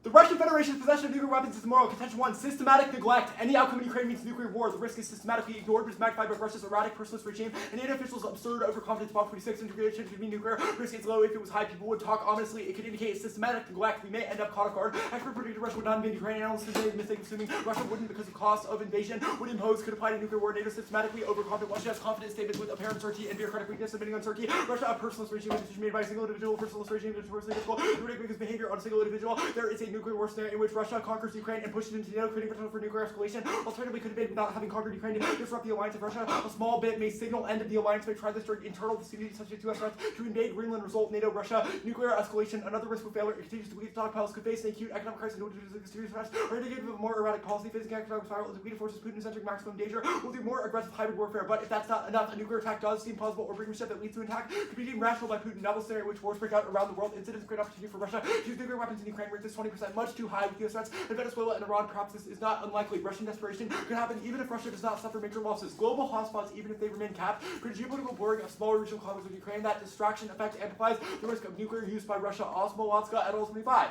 The Russian Federation's possession of nuclear weapons is immoral. Contention 1. Systematic neglect. Any outcome in Ukraine means nuclear war. The risk is systematically ignored, but is magnified by Russia's erratic, personalist regime and NATO officials' absurd overconfidence. Bomb 26. Integration should be nuclear. Risk is low. If it was high, people would talk ominously. It could indicate systematic neglect. We may end up caught off guard. Expert predicted Russia would not invade Ukraine. Analysts today mistake assuming Russia wouldn't because of cost of invasion would impose could apply to nuclear war. NATO systematically overconfident. Russia has confident statements with apparent certainty and bureaucratic weakness, admitting uncertainty. Russia a personalist regime. A decision made by a single individual. Personalist regime is notoriously difficult to predict because behavior on a single individual. There is a nuclear war scenario in which Russia conquers Ukraine and pushes into NATO, creating potential for nuclear escalation. Alternatively, could have been without having conquered Ukraine to disrupt the alliance of Russia. A small bit may signal end of the alliance, may try this during internal vicinity subject to US threats to invade Greenland, result NATO, Russia, nuclear escalation. Another risk of failure. It continues to weak stockpiles, could face an acute economic crisis and serious threats, or indicative of a more erratic policy, facing economic spiral as depleted forces Putin is entering maximum danger. Will do more aggressive hybrid warfare, but if that's not enough, a nuclear attack does seem plausible, or bring a step that leads to an attack could be deemed rational by Putin. Novel scenario in which wars break out around the world. Incidents great opportunity for Russia to use nuclear weapons in Ukraine. Rate this 20%, much too high with US threats. In Venezuela and Iran, perhaps this is not unlikely. Russian desperation could happen even if Russia does not suffer major losses. Global hotspots, even if they remain capped, could geopolitical blurring of smaller regional conflicts with Ukraine. That distraction effect amplifies the risk of nuclear use by Russia. Osmolotska et al. 25.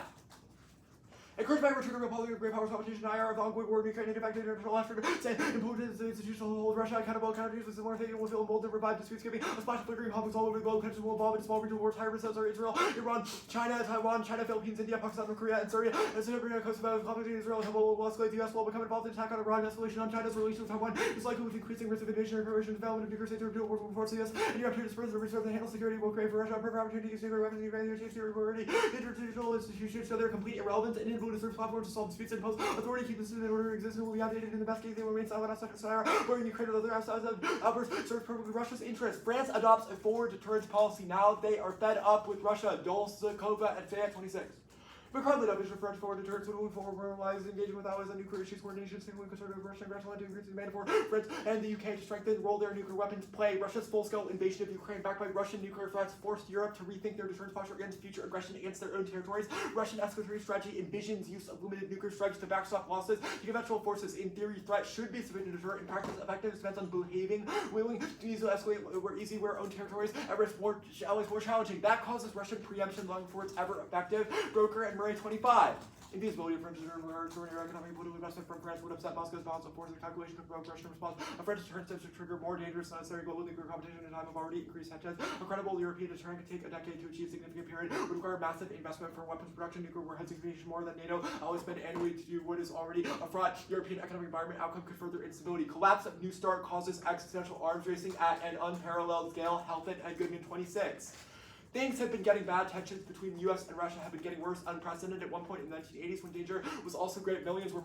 Encouraged by return of public great powers competition, IR of the ongoing war in Ukraine, and effective international effort, say, imposed the institutional hold Russia accountable, counteruse with similar thinking will feel emboldened, revive disputes, giving a splash of flickering conflicts all over the globe. Countries will involve in small regional wars, higher results are Israel, Iran, China, Taiwan, China, Philippines, India, Pakistan, North Korea, and Syria. As the Kosovo conflict in Israel will escalate, the US will become involved in attack on Iran. Escalation on China's relations with Taiwan is likely with increasing risk of invasion and preparation development of nuclear states or dual war before the US. And the opportunity to spread the reserve and handle security will create for Russia a perfect opportunity to use nuclear weapons in Ukraine. The United already international institutions show their complete irrelevance and inability to serve platforms to solve disputes and impose authority, keep the system in order to exist, and will be outdated in the best case. They will remain silent outside of Sahara, where in Ukraine or other outside of outbursts serves perfectly Russia's interests. France adopts a forward deterrence policy. Now they are fed up with Russia. Dolzakova and Fayette 26. McCarthy vision French forward deterrence would move forward formalize engagement with allies on nuclear issues, coordination, signaling conservative Russian aggression to increase the demand for France and the UK to strengthen role their nuclear weapons play. Russia's full-scale invasion of Ukraine backed by Russian nuclear threats forced Europe to rethink their deterrence posture against future aggression against their own territories. Russian escalatory strategy envisions use of limited nuclear strikes to backstop losses. The conventional forces, in theory, threat should be sufficient to deter. In practice, effective depends on behaving, willing to easily escalate where own territories at risk more always more challenging. That causes Russian preemption long before it's ever effective. Broker and Murray 25. Invisibility of French extraordinary economic and political investment from France would upset Moscow's balance of forces. The calculation could provoke Russian response. A French deterrent steps to trigger more dangerous than necessary global nuclear competition in a time of already increased tensions. A credible European deterrent could take a decade to achieve a significant period. Would require massive investment for weapons production. Nuclear warheads increase more than NATO always spend annually to do what is already a fraught European economic environment. Outcome could further instability. Collapse of New START causes existential arms racing at an unparalleled scale. Helfet and Goodman 26. Things have been getting bad. Tensions between the US and Russia have been getting worse, unprecedented. At one point in the 1980s, when danger was also great, millions were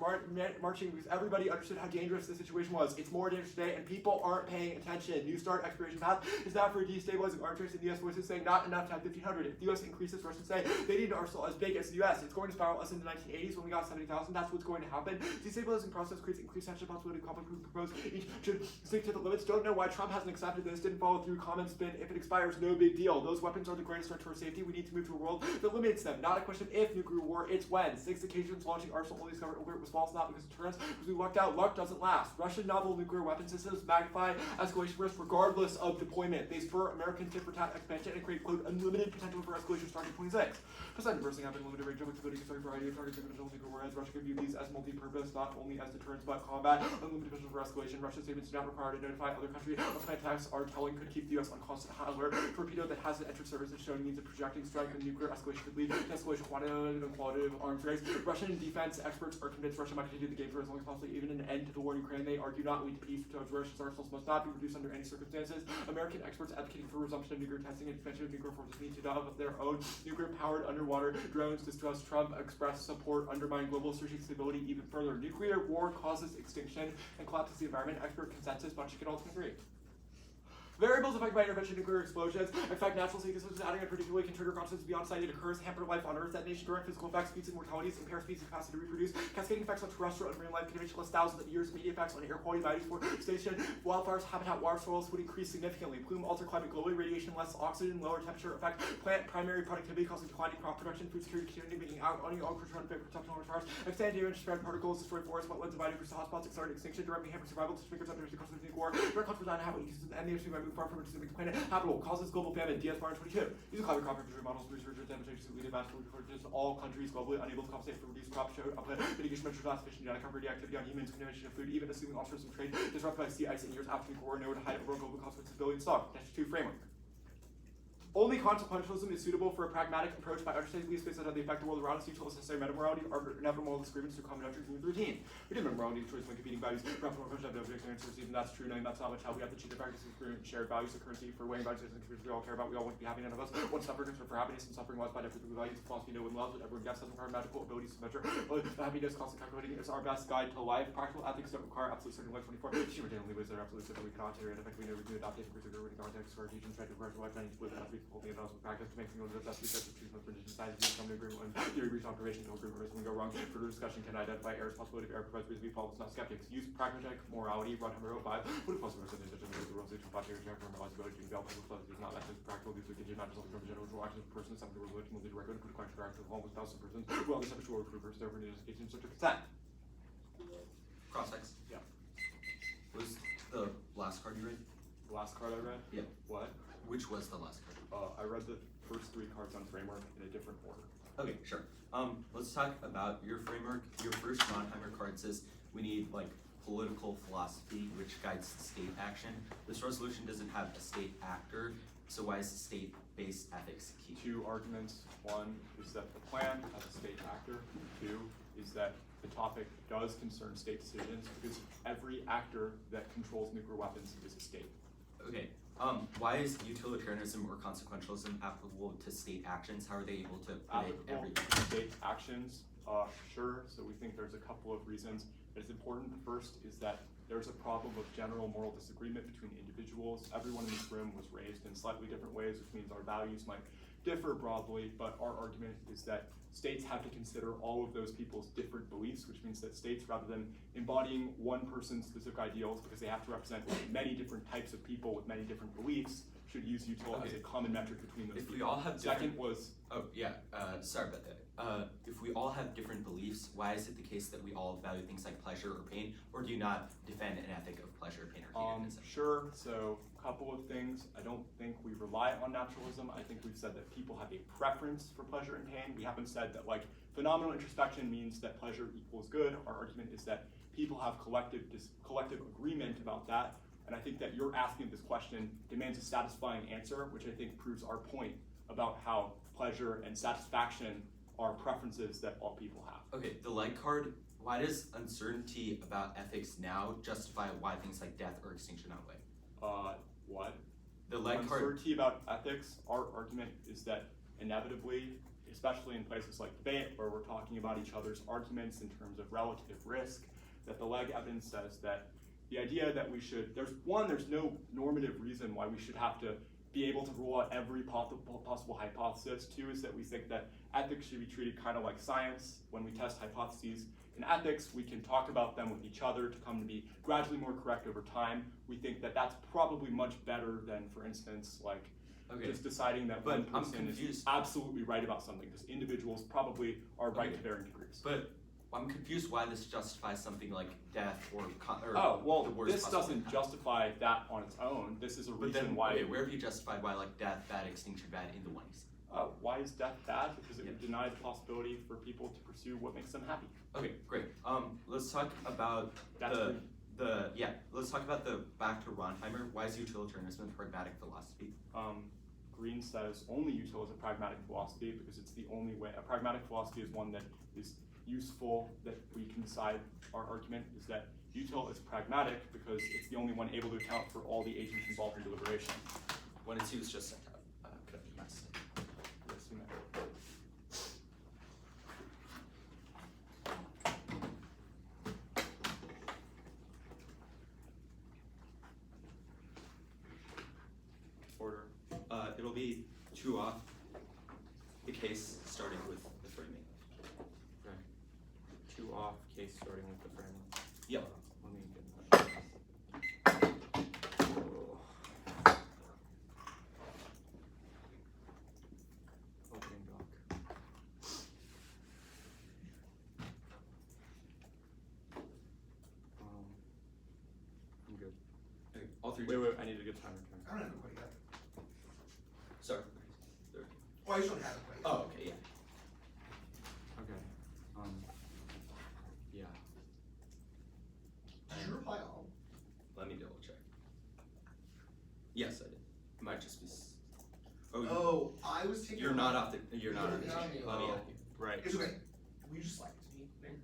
marching because everybody understood how dangerous the situation was. It's more dangerous today, and people aren't paying attention. New START expiration path is now for destabilizing arms race, and the US voices saying not enough to have 1,500. If the US increases, Russians say they need an arsenal as big as the US. It's going to spiral us in the 1980s when we got 70,000. That's what's going to happen. Destabilizing process creates increased tension, possibility, conflict, proposed. Each should stick to the limits. Don't know why Trump hasn't accepted this. Didn't follow through. Comments been if it expires, no big deal. Those weapons are the greatest threat to our safety. We need to move to a world that limits them. Not a question of if nuclear war, it's when. 6 occasions launching arsenal only discovered alert was false, not because of deterrence, because we lucked out. Luck doesn't last. Russian novel nuclear weapon systems magnify escalation risk regardless of deployment. They spur American tit-for-tat expansion and create, quote, unlimited potential for escalation starting 26. Besides bursting up in limited range of flexibility concerning variety of targets and conventional nuclear warheads, Russia could view these as multi-purpose, not only as deterrence but combat. Unlimited potential for escalation. Russian statements do not require to notify other countries of attacks are telling could keep the US on constant high alert. Torpedo that hasn't entered service is showing means of projecting strike and nuclear escalation could lead to escalation quantitative and qualitative arms race. Russian defense experts are convinced Russia might continue the game for as long as possible, even an end to the war in Ukraine. They argue not lead to peace, because Russia's arsenals must not be reduced under any circumstances. American experts advocating for resumption of nuclear testing and expansion of nuclear forces need to develop their own nuclear-powered underwater drones. Distrust Trump express support, undermine global strategic stability even further. Nuclear war causes extinction and collapses the environment. Expert consensus, but you can ultimately agree. Variables affected by intervention nuclear explosions affect natural ecosystems, adding unpredictably can trigger consequences beyond sight. It occurs, hamper life on Earth. Detonation, direct physical effects, speeds and mortalities, impair species' capacity to reproduce, cascading effects on terrestrial and marine life, can last thousands of years, immediate effects on air quality, biodiversity, wildfires, habitat, water soils would increase significantly. Plume, alter climate globally, radiation, less oxygen, lower temperature, affect plant primary productivity, causing declining crop production, food security, continuing being out, owning agriculture, unfit for exceptional fires, extend damage, spread particles, destroy forests, wetlands, biodiversity, hotspots, accelerate extinction, directly hamper survival, to figures under the cost of nuclear war, direct consequences on habitat and the moving far from it to make the planet habitable, causes global famine, DS Bar 22. Using climate crop production models, research demonstrations leading to all countries globally unable to compensate for reduced crop output, mitigation measures not sufficient to cover the activity on humans, contamination of food, even assuming altruism trade disrupted by sea ice in years after the war, no to hide overall global consequences of building stock. Contention 2 framework. Only consequentialism is suitable for a pragmatic approach by understanding these spaces that the effect the world around us, usual necessary meta-morality, are inevitable moral disagreements through common objects and routine. We did morality, choice when competing values, rational approach to objects and answers, even that's true, knowing that's not much how we have to cheat the practice of shared values of currency for weighing values and conspiracy we all care about, we all want to be happy, none of us want suffering for happiness, and suffering was by different values of philosophy, no one loves, but everyone guesses doesn't require magical abilities to measure. Happiness, constant calculating is our best guide to life. Practical ethics don't require absolute certainty. Like 24, teaching retain only ways that are absolute certain we cannot iterate effectively, no reason to adopt it for particular written context or teaching try to commercial life, and split that we hold the analysis practice to make things that best because of treatment of condition size and come to agreement when theory reach observation to agreement when go wrong. Further discussion can identify errors, possibility of error provides reason to be followed, not skeptics. Use pragmatic morality, run number 05. What if possible percentage of the rules to project or normalize ability to develop public is not methods practical these are not just from the general actions of persons, some of the rules to move the record, put a question for almost 1,000 persons. Well, the subject will recruit first over investigation such a consent. Cross-X. Yeah. Was the last card you read? The last card I read? Yeah. What? Which was the last card? I read the first 3 cards on framework in a different order. Okay, sure. Let's talk about your framework. Your first Ronheimer card says we need like political philosophy which guides state action. This resolution doesn't have a state actor, so why is state-based ethics key? 2 arguments. 1 is that the plan has a state actor. 2 is that the topic does concern state decisions because every actor that controls nuclear weapons is a state. Okay. Why is utilitarianism or consequentialism applicable to state actions? How are they able to predict everything? State actions, sure. So we think there's a couple of reasons that it's important. The first is that there's a problem of general moral disagreement between individuals. Everyone in this room was raised in slightly different ways, which means our values might differ broadly, but our argument is that states have to consider all of those people's different beliefs, which means that states, rather than embodying one person's specific ideals, because they have to represent many different types of people with many different beliefs, should use util as a common metric between those If people. we all have Second was... Oh, yeah, sorry about that. If we all have different beliefs, why is it the case that we all value things like pleasure or pain, or do you not defend an ethic of pleasure, pain, or hedonism? Sure, so a couple of things. I don't think we rely on naturalism. I think we've said that people have a preference for pleasure and pain. We haven't said that like phenomenal introspection means that pleasure equals good. Our argument is that people have collective agreement about that, and I think that your asking this question demands a satisfying answer, which I think proves our point about how pleasure and satisfaction are preferences that all people have. Okay, the leg card, why does uncertainty about ethics now justify why things like death or extinction outweigh? What? The leg card. Uncertainty about ethics, our argument is that inevitably, especially in places like debate where we're talking about each other's arguments in terms of relative risk, that the leg evidence says that the idea that we should, there's no normative reason why we should have to be able to rule out every possible hypothesis. 2 is that we think that ethics should be treated kind of like science. When we test hypotheses in ethics, we can talk about them with each other to come to be gradually more correct over time. We think that that's probably much better than, for instance, like just deciding that one person is absolutely right about something, because individuals probably are right to varying degrees. But I'm confused why this justifies something like death or well, this doesn't justify that on its own. This is a reason why. Okay, where have you justified why like death, bad, extinction, bad in the 1s? Why is death bad? Because it would deny the possibility for people to pursue what makes them happy. Okay, great. Let's talk about let's talk about the back to Ronheimer. Why is utilitarianism a pragmatic philosophy? Green says only util is a pragmatic philosophy because it's the only way. A pragmatic philosophy is one that is useful, that we can decide. Our argument is that util is pragmatic because it's the only one able to account for all the agents involved in deliberation. 1 and 2 is just sent out. Could have been nice. Yes, you may. Order. It'll be 2 off. The case starting with the framing. Right. 2 off, case starting with the framing. Yep. Let me get that. Opening doc. I'm good. Okay. All three. Wait, I need a good timer. I don't have it quite yet. Sorry. Oh, I just don't have it quite yet. Oh, okay, yeah. Okay. Yeah. Did you reply all? Let me double check. Yes, I did. It might just be. Oh, I was taking. You're not off the. You're not on the You're chain. not. Let me add you. Right. It's okay. Will you just slide it to me? Nick?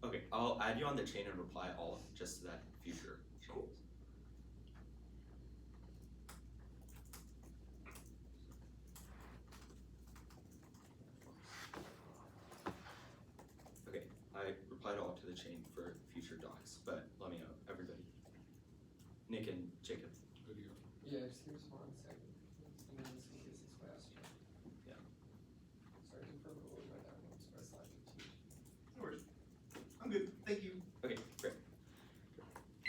Okay, I'll add you on the chain and reply all just to that future chain. Cool. Okay, I replied all to the chain for future docs, but let me know, everybody. Nick and Jacob. Good to go. Yeah, just give us 1 second. And then this is class. Yeah. Sorry, confirm the order right now. Express line 15. No worries. I'm good. Thank you. Okay, great.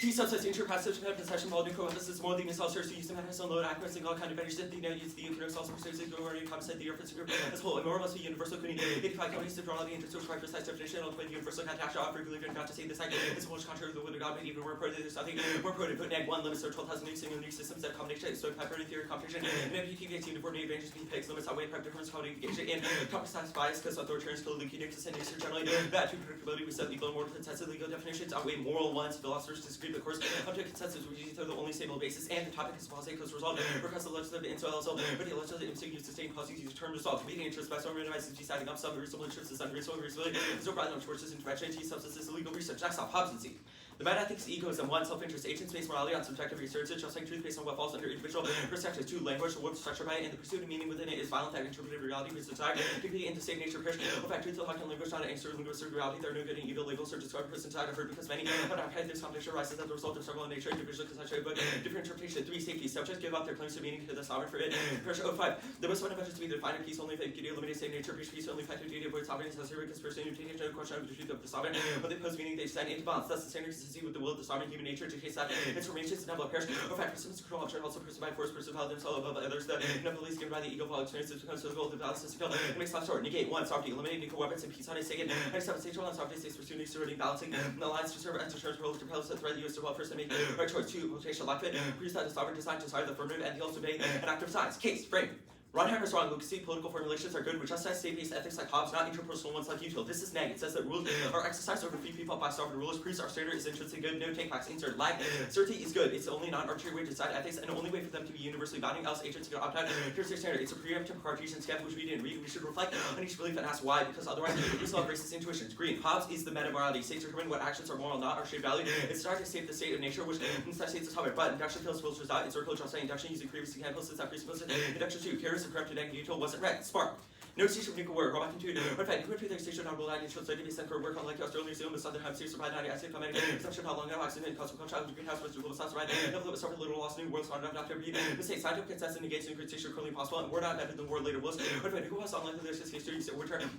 T subsets interpassive possession while nuclear weapons more than itself serves to use the manifest load accuracy and all kind of advantage that the use the economics also pursues the already compensate the reference group as a whole and more must be universal could 85 counties to draw the interest by precise definition ultimately universal contact offer believe not to say this act is much contrary to the word of God but even more pro there's nothing more pro to put neg 1 limits or 12,000 new single new systems that combination so hyper theory competition and MPT gets uniformity advantages between pegs limits outweigh prep difference codification and topic size bias because authoritarians kill leaky nexus and are generally bad to predictability we set legal and more consensus legal definitions outweigh moral ones philosophers disagree but of course up to consensus which is the only stable basis and the topic is quasi cause resolved because the legislative and so also but the legislative MCU sustained policies use term resolved competing interests by some randomized deciding up some reasonable interests is unreasonable reasonability is no problem towards this intervention T substances illegal research that's off Hobbes and Spark. The meta ethics, egoism, 1, self-interest, agent-based morality on subjective research, justifying truth based on what falls under individual perspectives, 2, language, what's structured by it, and the pursuit of meaning within it is violent that interpretive reality, which is desire, dignity, and state nature, perish. In fact, truth, and language, not an answer, linguistic reality, there are no good and evil labels or described person inside of her because many have not had this competition arises as a result of several in nature, individual conceptual, but different interpretation. 3, safety, subjects give up their claims to meaning to the sovereign for it. Pressure 5, the most fundamental to be the defined peace only if it eliminates state nature, peace only fact of duty, avoid sovereign, necessary conspiracy, and taking no question of the truth of the sovereign. When they pose meaning, they stand into balance. Thus, the standard consistency with the will of the sovereign human nature to case that its formations and perish. Or fact, pursuits of control, also person by force, person held themselves above others. The inevitably given by the ego of all experiences becomes so goal, the balance is to kill. It makes life short. Negate 1, sovereignty, eliminate nuclear weapons and peace on a second. 97, sexual and sovereignty states pursuing, stewarding, balancing the alliance to serve and to serve to propels the threat used to well first and make right choice. 2, rotation, lock fit, proves that the sovereign does not desire the affirmative and he also obey an act of science. Case, frame. Ronheimer's wrong. Lucas, political formulations are good, which just says state-based ethics like Hobbes, not interpersonal ones like util. This is neg. It says that rules are exercised over free people by sovereign rulers. Proves our standard is intrinsically good. No take-backs. Insert lag. Certainty is good. It's the only non-arbitrary way to decide ethics and the only way for them to be universally binding. Else agents can opt out. Here's their standard. It's a preemptive Cartesian step which we didn't read. We should reflect on each belief and ask why, because otherwise we still have racist intuitions. Green. Hobbes is the meta-morality. States determine what actions are moral, not our shared value. It's not to state the state of nature, which necessitates a topic. But induction kills filters out. It's circle just saying induction using previous examples. It's not presupposes. Induction 2. Carries the corrupted egg util wasn't read. Spark. No station of nuclear war. Go back into nuclear to their station on World Island. Should study based on work on like Australia, Zoom, the Southern Hemisphere, survived 90 acid coming. Exception how long now accident, cause of contract, greenhouse, Western global south, right? Never was started little lost new world, started up after being mistake. Scientific consensus negates nuclear station currently possible, and we're not better than war later was. But who was unlikely there's this history, so we're turning.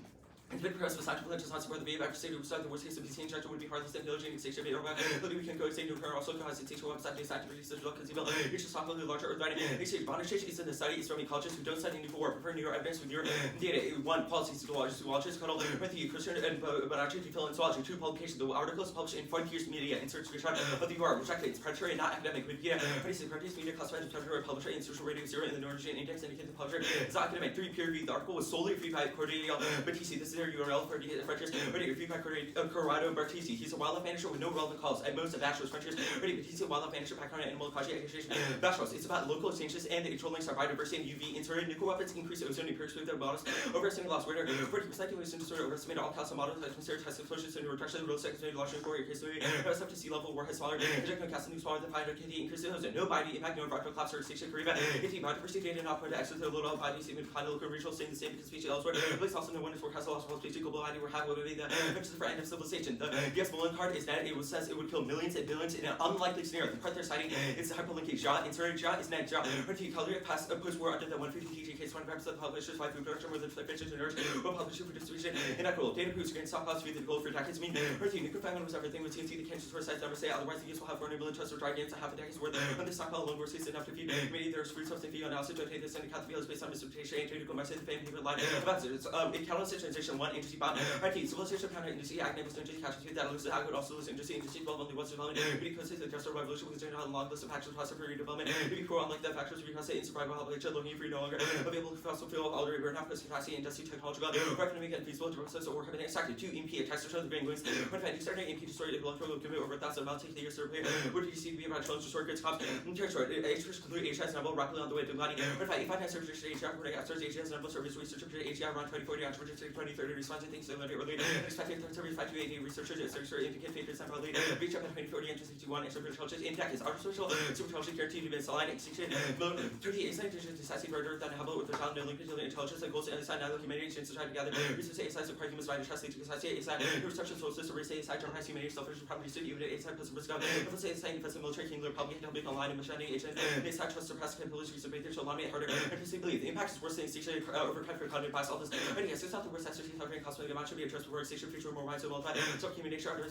It's been pressed with scientific legends not support the after state who the worst case of PC injection would be hardly than pillaging extinction of but we can go extinct nuclear also cause its sexual website based activity such as conceivable it's just not really larger earth writing exchange bondage is in the study is from ecologists who don't study nuclear war prefer neuro evidence with your data 1 policies to zoologists cuddle with the Christian and but actually fill in zoology 2 publications the articles published in Frontiers Media insert screenshot of the UR rejected it's predatory and not academic Wikipedia Frontiers Media classified as predatory publisher in social radio 0 in the Norwegian index indicate the publisher is not academic 3 peer reviewed the article was solely reviewed by Cordelia Battisti this is their URL for Frontiers, ready reviewed by Corrado Bartisi. He's a wildlife manager with no relevant calls. At most, a bachelor's. Frontiers, ready Battisti, wildlife manager, background in animal ecology, education, bachelor's. It's about local exchanges and the controlling are biodiversity and UV inserted nuclear weapons, increase ozone, empirics with their models, overestimated loss, where 40% of disorder, overestimated all calcium models, atmospheric test explosions, and reduction, real secondary launch, and warrior case movie, up to sea level, warhead smaller, projectile casting smaller than 500 KD, increase in ozone, no body impact, no environmental collapse, or extinction, Kariba, 18 biodiversity data not put to access to the little body, statement, kind of local regional, staying the same because species elsewhere, place also no one is forecast loss, while species global ID, where high will be the for end of civilization. The yes Mullen card is that it says it would kill millions and billions in an unlikely scenario. The part they're citing is the hyperlinking Ja. Inserted Ja is net Ja. Procedural past post-war under the 150 kg case 1% of publishers by food production with the fiction to nourish will publish for distribution inequitable. Data proofs against stockpiles to be the goal for decades mean nuclear famine was everything with TNT the cancer's for sites never say otherwise the use will have 400 million tons of dry games a half a decade's worth of the stockpile alone was enough to feed many there's fruit substance fee analysis to take this and cut the fields based on precipitation and nuclear message the family people line about it. It's a catalyst transition Section 1, industry bomb. Right, civilization counter industry act enables industry casualty that loses act would also lose industry 12 only once development. Because the industrial revolution was generally a long list of factors costs for redevelopment. Before, unlike the factors because in survival obligation looking for no longer available fossil fuel already burn out capacity industry technological or economic and feasible to process or have been extracted. 2 MP attacks to show the green wings. When fact, starting MP destroyed electrical commit over 1,000 miles take the year survey. Would you see to be about challenge to sort goods cops in territory? H conclude H has number rapidly on the way to gliding. When fact, if I can search H reporting after H has number service research H around 2040 on 2030 response to things similar to early expected service 528 researchers indicate features and probably reach up at 2040 and 61 intelligence impact is artificial supercharged guaranteed to be aligned extinction 38 scientists decisive further than Hubble with the child no link to the intelligence and goals and assign now humanity to try together research a size of humans by trust to society a side research social system race a side generalize humanity selfish property student even a side plus risk of let's say saying if it's a military king public public online and machine agent a side trust suppress capabilities research to allow me harder and to believe the impact is worse than station overcut for content by all this and yes it's not the worst answer to suffering cosmic amount should be addressed for station future more wise and multiplied so human nature under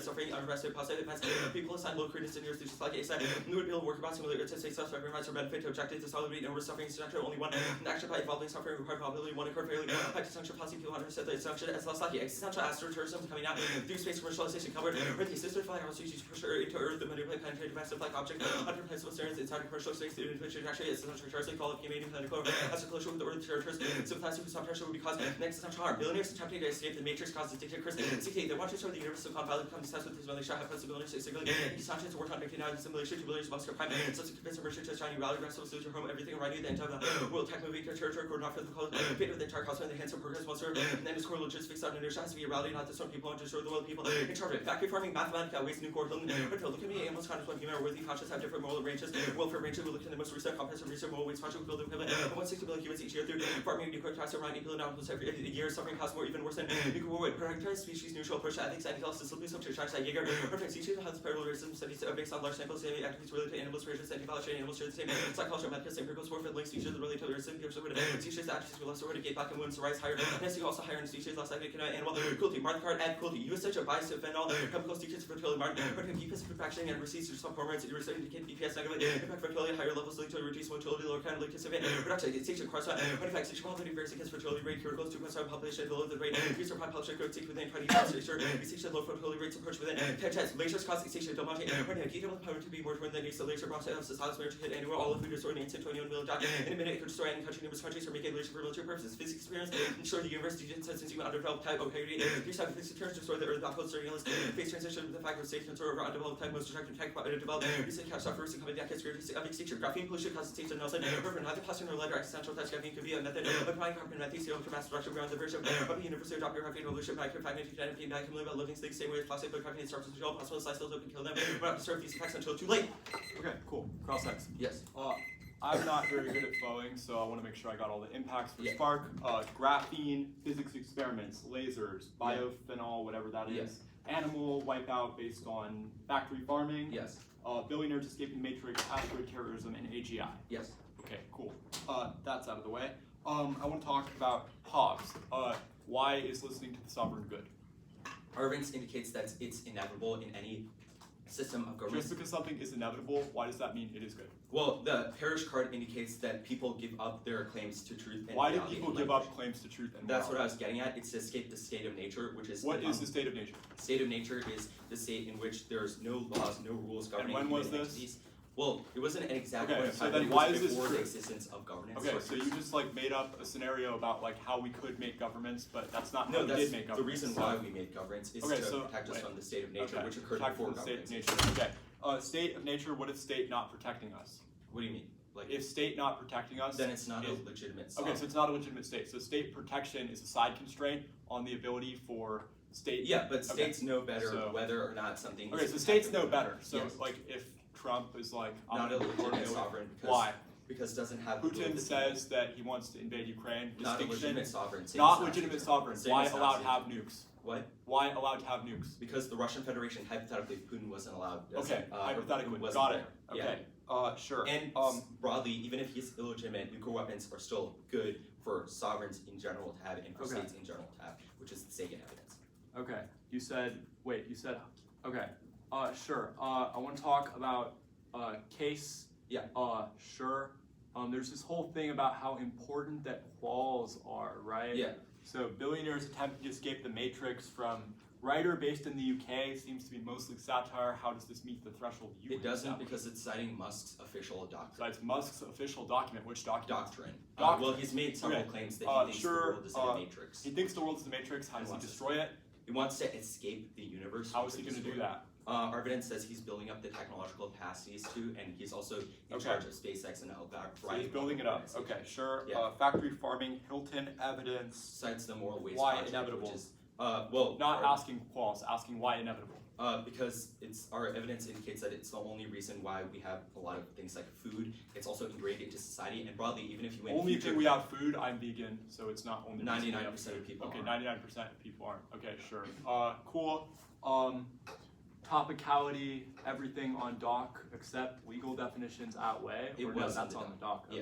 suffering unrested positive events people assign low credence in years to just like a side new would be able to work about similar to say suffering rights or benefit to objective to solidity no suffering is natural only one an action by evolving suffering required probability one occurred fairly by dysfunction policy people understand the dysfunction as less likely existential astro-tourism coming out through space commercialization covered or the assisted flying also used to push her into earth the manipulate penetrate massive like object under principal standards inside a commercial space in which actually is essential charging fall of humanity planetary as a collision with the earth territories sympathize with some pressure would be caused next essential harm billionaires attempting to escape the matrix causes dictators CK they want to show the universal conflict become obsessed with his malicious have possibilities signaling essential to work on making out the simulation to billionaires monster prime such a convincing merchant to shiny rally rest of the home everything right near the end of the world tech movie territory coordinate for the call fit with the entire cosmos and the hands of progress monster and then his core logistics fixed on inertia has to be a reality not to some people and to destroy the world people in charge of factory farming mathematical waste new core building but look at me animals kind of one human or worthy conscious have different moral ranges welfare ranges will look at the most recent comprehensive research moral waste function building equivalent of 160 million humans each year through farming nuclear types around people now every year suffering costs more even worse than nuclear war would prioritize species neutral approach to ethics anti-analysis simply some church like Jaeger perfect species has parallel racism studies based on large samples activities related to animals races anti-biology animals share the same psychology methods and groups warfare links species related to racism gives over to species attributes with less order gate back and wounds rise higher nesting also higher in species less likely to animal cruelty mark card add cruelty use such a bias to phenol chemical secrets for fertility mark deepest perfection and receipts to some hormones it results indicate BPS negatively impact fertility higher levels lead to reduced motility lower kind of lead to severe reduction station cross what effects sexual quality varies against fertility rate cure goes to population below the rate user population growth seek within 20 years station low fertility rates approach within 10 chance lasers cause station dominate when a keto power to be more than needs the laser process of size marriage hit anywhere all of food destroyed in 21 million die in a minute it could destroy any country numerous countries or make a laser for military purposes physics experience ensure the universe since you underdeveloped type okay these type of physics turns destroy the earth backwards surveillance phase transition with the fact of state control over undeveloped type most attractive tech developed recent catch sufferers and coming back conspiracy of extinction graphene pollution causes states of Nelson over neither plastic nor lead or existential touch graphene could be a method of applying carbon magnesium to mass production grounds the version of the universe of Dr. Graphene evolution by fragmented genetic feedback can live about living things same way as plastic but graphene starts to show possible slice those up and kill them we're not to serve these effects until too late. Okay, cool. Cross X. Yes. I'm not very good at flowing, so I want to make sure I got all the impacts for Spark. Graphene, physics experiments, lasers, biophenol, whatever that is. Yes. Animal wipeout based on factory farming. Yes. Billionaires escaping matrix, asteroid terrorism, and AGI. Yes. Okay, cool. That's out of the way. I want to talk about Hobbes. Why is listening to the sovereign good? Irving's indicates that it's inevitable in any system of government. Just because something is inevitable, why does that mean it is good? Well, the parish card indicates that people give up their claims to truth and why do reality people and give language. up claims to truth and That's what I morality? was getting at. It's to escape the state of nature, which is What is the state of nature? State of nature is the state in which there's no laws, no rules governing when was human this? entities. Well, it wasn't an exact Okay, point of so time, then but it why was is this before true? the existence of governance. Okay, so you just like made up a scenario about like how we could make governments, but that's not how No, we that's did make the governments. reason why we made governance is Okay, to so- protect us wait. from the state of nature, Okay, which occurred protect before from the state of governance. nature. Okay, state of nature. What is state not protecting us? What do you mean? Like, If state not protecting us, then it's not a is- legitimate Okay, so it's not a legitimate state. So state protection is a side constraint on the ability for state. Yeah, but Okay. states know better So- whether or not something Okay, is so states protected. know better. So Yes. like if Trump is like Not a I'm legitimate sovereign because Why? because it doesn't have the will of Putin the says that he wants to invade Ukraine. people. Not a Distinction. legitimate sovereign. Same Not as legitimate Nazi. sovereign. Same Why as allowed to Nazi. have nukes? What? Why allowed to have nukes? Because the Russian Federation, hypothetically, Putin wasn't allowed. Okay, or hypothetically, Putin wasn't got it. there. Okay, sure. And broadly, even if he's illegitimate, nuclear weapons are still good for sovereigns in general to have and for Okay. states in general to have, which is the Sagan evidence. Okay, you said, okay, sure. I want to talk about case. Yeah. Sure. There's this whole thing about how important that quals are, right? Yeah. So billionaires attempting to escape the matrix from writer based in the UK, seems to be mostly satire. How does this meet the threshold you It doesn't established? because it's citing Musk's official doctrine. So it's Musk's official document. Which document? Doctrine. Doctrine. Well, he's made several Okay. claims that he thinks Sure, the world is in a matrix. He thinks the world is the matrix. How He does he wants to- destroy it? He wants to escape the universe. How is he going to do that? Our evidence says he's building up the technological capacities to, and he's also in Okay. charge of SpaceX and LVAC. So he's building it up. Okay, sure. Yeah. Factory farming, Hilton evidence. Cites the moral waste Why project, inevitable? which is, well, Not asking quals, asking why inevitable. because it's our evidence indicates that it's the only reason why we have a lot of things like food. It's also ingrained into society, and broadly, even if you went Only future, thing we have food. I'm vegan, so it's not only. 99% of people Okay, aren't. 99% of people aren't. Okay, sure. Cool. Topicality, everything on doc except legal definitions outweigh. It Or no, was that's on on the the doc. yeah.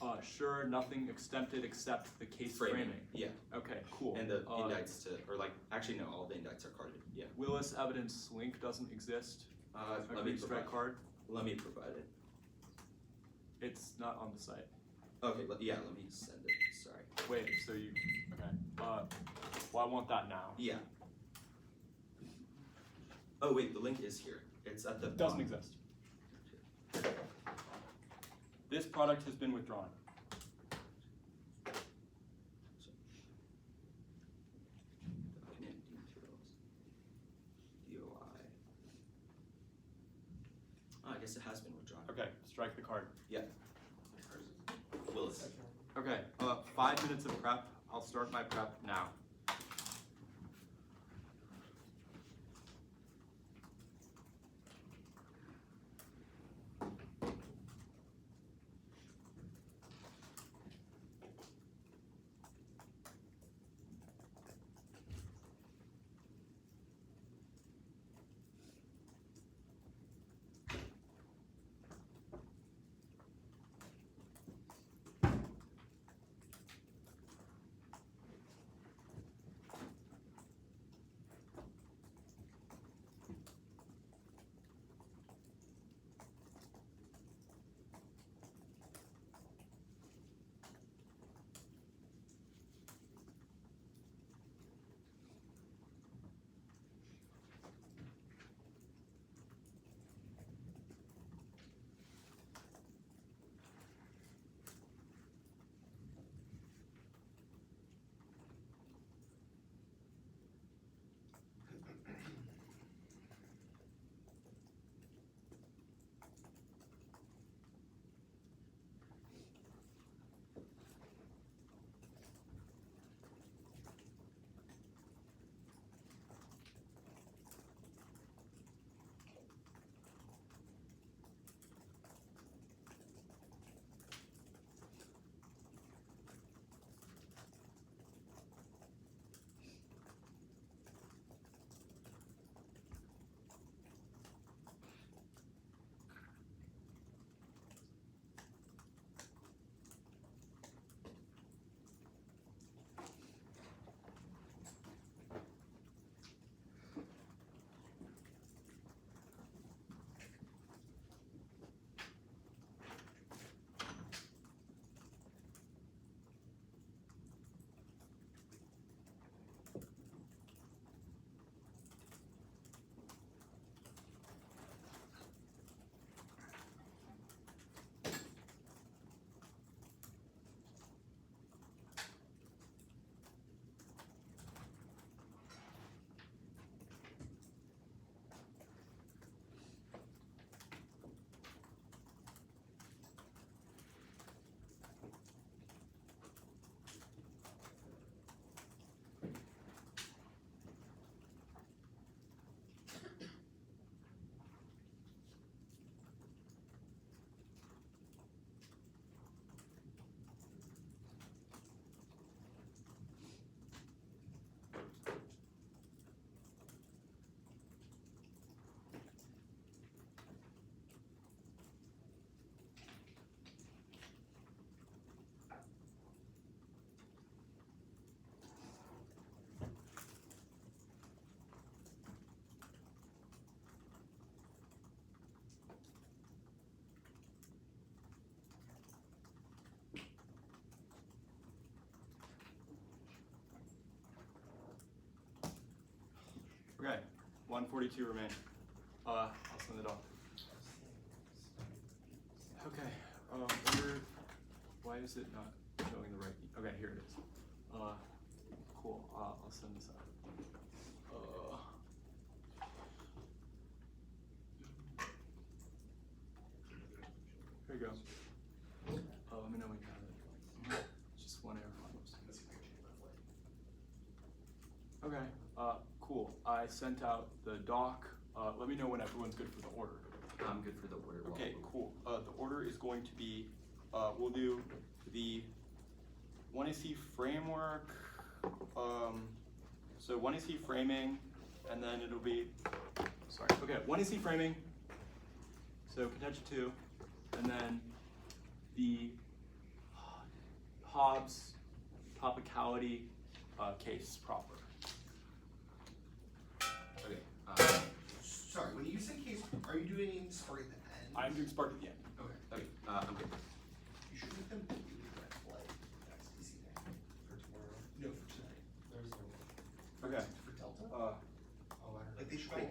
Okay. Sure. Nothing extempted except the case framing. Yeah, Okay, cool. and the indites to, or like, actually no, all the indites are carded. Yeah. Willis evidence link doesn't exist. Let me Strike provide. card. Let me provide it. It's not on the site. Okay, let me send it. Sorry. Wait, so you okay? Well, I want that now. Yeah. Oh wait, the link is here. It's at the Doesn't bottom. exist. This product has been withdrawn. Document details. DOI. Oh, I guess it has been withdrawn. Okay, strike the card. Yeah. Willis. Okay, 5 minutes of prep. I'll start my prep now. Okay, 142 remain. I'll send it off. Okay, why is it not showing the right? Okay, here it is. Cool. I'll send this out. Here you go. Let me know when you have it. Just one error. Okay. Cool. I sent out the doc. Let me know when everyone's good for the order. I'm good for the order. Okay, cool. The order is going to be, we'll do the 1AC framework. So 1AC framing, and then it'll be, sorry, okay, 1AC framing, so contention 2, and then the Hobbes topicality case proper. Okay. Sorry, when you say case, are you doing Spark at the end? I'm doing Spark at the end. Okay. Okay. I'm good. You should make them do that flight next DC day. For tomorrow. No, for tonight. There's no. Okay. For Delta? Oh, I don't Like they should know. make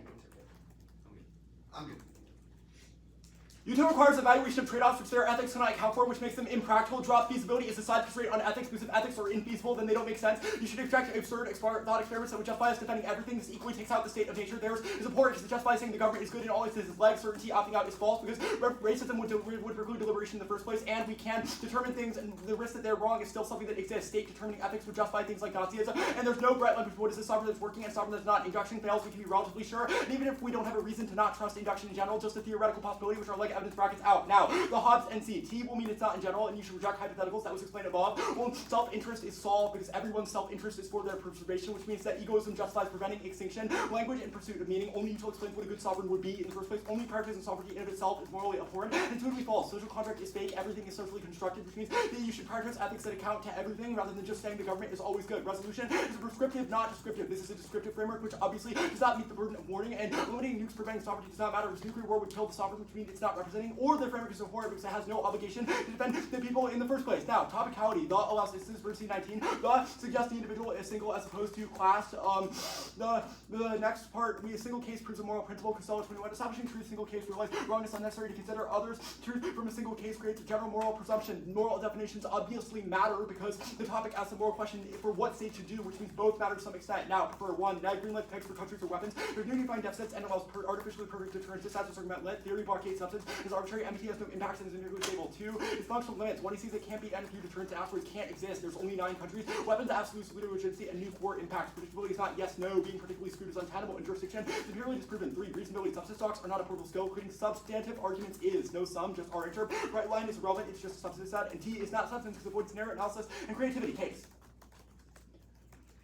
I'm good. UTO requires evaluation of trade-offs which their ethics cannot account for, which makes them impractical. Drop feasibility is decided constraint on ethics, because if ethics are infeasible, then they don't make sense. You should extract absurd thought experiments that would justify us defending everything. This equally takes out the state of nature. Theirs is important because it justifies saying the government is good in all its leg. Certainty opting out is false, because racism would preclude deliberation in the first place, and we can determine things, and the risk that they're wrong is still something that exists. State determining ethics would justify things like Nazism, and there's no bright line between what is a sovereign that's working and sovereign that's not. Induction fails, we can be relatively sure, and even if we don't have a reason to not trust induction in general, just a theoretical possibility, which are like evidence brackets out. Now, the Hobbes NC will mean it's not in general, and you should reject hypotheticals. That was explained above. Well, self-interest is solved because everyone's self-interest is for their preservation, which means that egoism justifies preventing extinction. Language in pursuit of meaning only usually explains what a good sovereign would be in the first place. Only prioritizing sovereignty in and of itself is morally abhorrent. Intuitively false. Social contract is fake. Everything is socially constructed, which means that you should prioritize ethics that account to everything rather than just saying the government is always good. Resolution is prescriptive, not descriptive. This is a descriptive framework, which obviously does not meet the burden of warning, and limiting nukes preventing sovereignty does not matter, because nuclear war would kill the sovereign, which means it's not representing, or the framework is abhorrent because it has no obligation to defend the people in the first place. Now, topicality, the allows instance for C19, the suggests the individual is single as opposed to class. The next part, a single case proves a moral principle, Costello 21, establishing truth, single case realize wrongness unnecessary to consider others. Truth from a single case creates a general moral presumption. Moral definitions obviously matter because the topic asks a moral question for what state should do, which means both matter to some extent. Now, for one, green light pegs for countries or weapons. There's no defined deficits and allows artificially perfect deterrence. This has to circumvent lit. Theory blockade substance is arbitrary. MT has no impact and is integrally stable. 2, it's functional limits. 1, he sees it can't be NFU deterrence and asteroids can't exist. There's only 9 countries. Weapons, absolute legitimacy, and nuke war impact. Predictability is not yes, no. Being particularly screwed is untenable in jurisdiction. Severely disproven. 3, reasonability. Substance stocks are not a portable skill. Creating substantive arguments is no sum, just R interp. Right line is irrelevant. It's just a substance set. And T is not substance because it avoids narrow analysis and creativity. Case.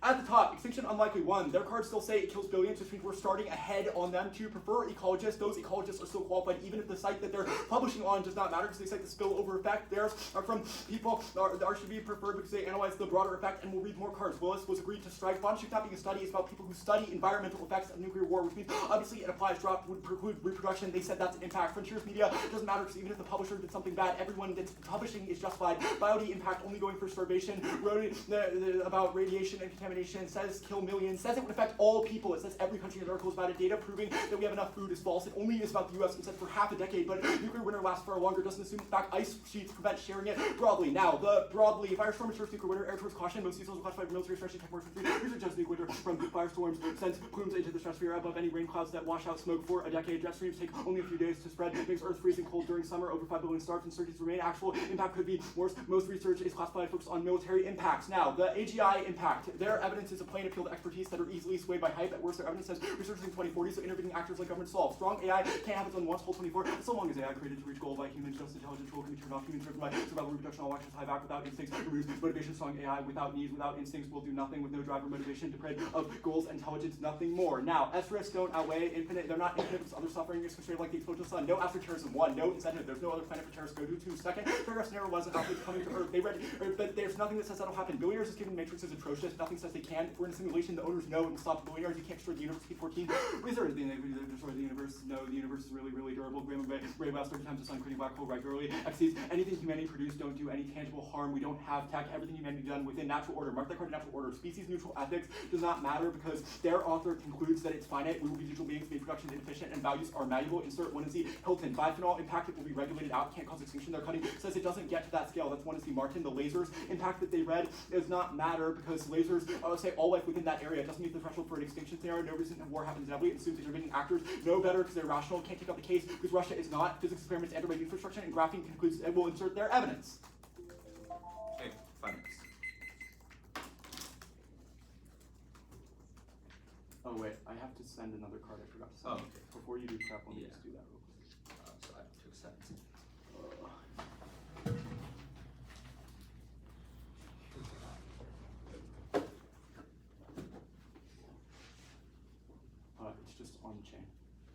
At the top, extinction unlikely. 1, their cards still say it kills billions, which means we're starting ahead on them. 2, prefer ecologists. Those ecologists are still qualified, even if the site that they're publishing on does not matter because they cite the spillover effect. Theirs are from people that should be preferred because they analyze the broader effect, and we'll read more cards. Willis was agreed to strike. Bond not being a study is about people who study environmental effects of nuclear war, which means obviously it applies. Drop would preclude reproduction. They said that's an impact. Frontiers media doesn't matter because even if the publisher did something bad, everyone that's publishing is justified. Biody impact only going for starvation. Wrote about radiation and contamination. Says kill millions, says it would affect all people. It says every country in the article is about it. Data proving that we have enough food is false. It only is about the US and said for half a decade, but nuclear winter lasts far longer. Doesn't assume the fact ice sheets prevent sharing it broadly. Now, the broadly, firestorm ensures nuclear winter, air towards caution. Most seasons are classified for military stretching tech work for 3. Research shows nuclear winter from firestorms sends plumes into the stratosphere above any rain clouds that wash out smoke for a decade. Jet streams take only a few days to spread. Makes Earth freezing cold during summer. Over 5 billion stars and surges remain. Actual impact could be worse. Most research is classified focused on military impacts. Now, the AGI impact. Their evidence is a plain appeal to expertise that are easily swayed by hype. At worst, their evidence says researchers in 2040, so intervening actors like government solve. Strong AI can't have its own once, whole 24. So long as AI created to reach goal by humans, just intelligent tool can be turned off. Humans driven by survival, reproduction, all actions high back without instincts. Removes motivation. Strong AI without needs, without instincts will do nothing. With no driver motivation, deprived of goals, intelligence, nothing more. Now, S risks don't outweigh infinite. They're not infinite because other suffering is constrained like the exposure to the sun. No astroterrorism. 1, no incentive. There's no other planet for terrorists to go to. 2, second, paragraph scenario wasn't coming to Earth. They read, but there's nothing that says that'll happen. Billionaires is given matrix is atrocious. Nothing says as they can. If we're in a simulation, the owners know it will stop billionaires. You can't destroy the universe. K14. Wizard, the destroy the universe. No, the universe is really, really durable. Rainbow 30 times the sun, creating black hole regularly. Xyz, anything humanity produced, don't do any tangible harm. We don't have tech. Everything humanity done within natural order. Mark that card to natural order. Species neutral ethics does not matter because their author concludes that it's finite. We will be digital beings, made production inefficient, and values are malleable. Insert 1 and Z. Hilton, biphenol impact, it will be regulated out. Can't cause extinction. They're cutting. Says it doesn't get to that scale. That's 1 and Z. Martin, the lasers impact that they read does not matter because lasers say all life within that area. It doesn't meet the threshold for an extinction scenario. No reason war happens inevitably. It assumes intervening actors know better because they're rational. Can't take up the case because Russia is not. Physics experiments and infrastructure and graphing concludes it will insert their evidence. Okay, 5 minutes. Oh wait, I have to send another card. I forgot to send. Oh, okay. Before you do prep, let me Yeah. just do that real quick. So I have to accept. It's just on the chain.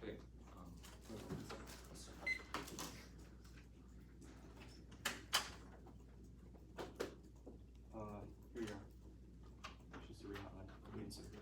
Okay. Let's start. Here you are. It's just a re-outline. Let me insert it.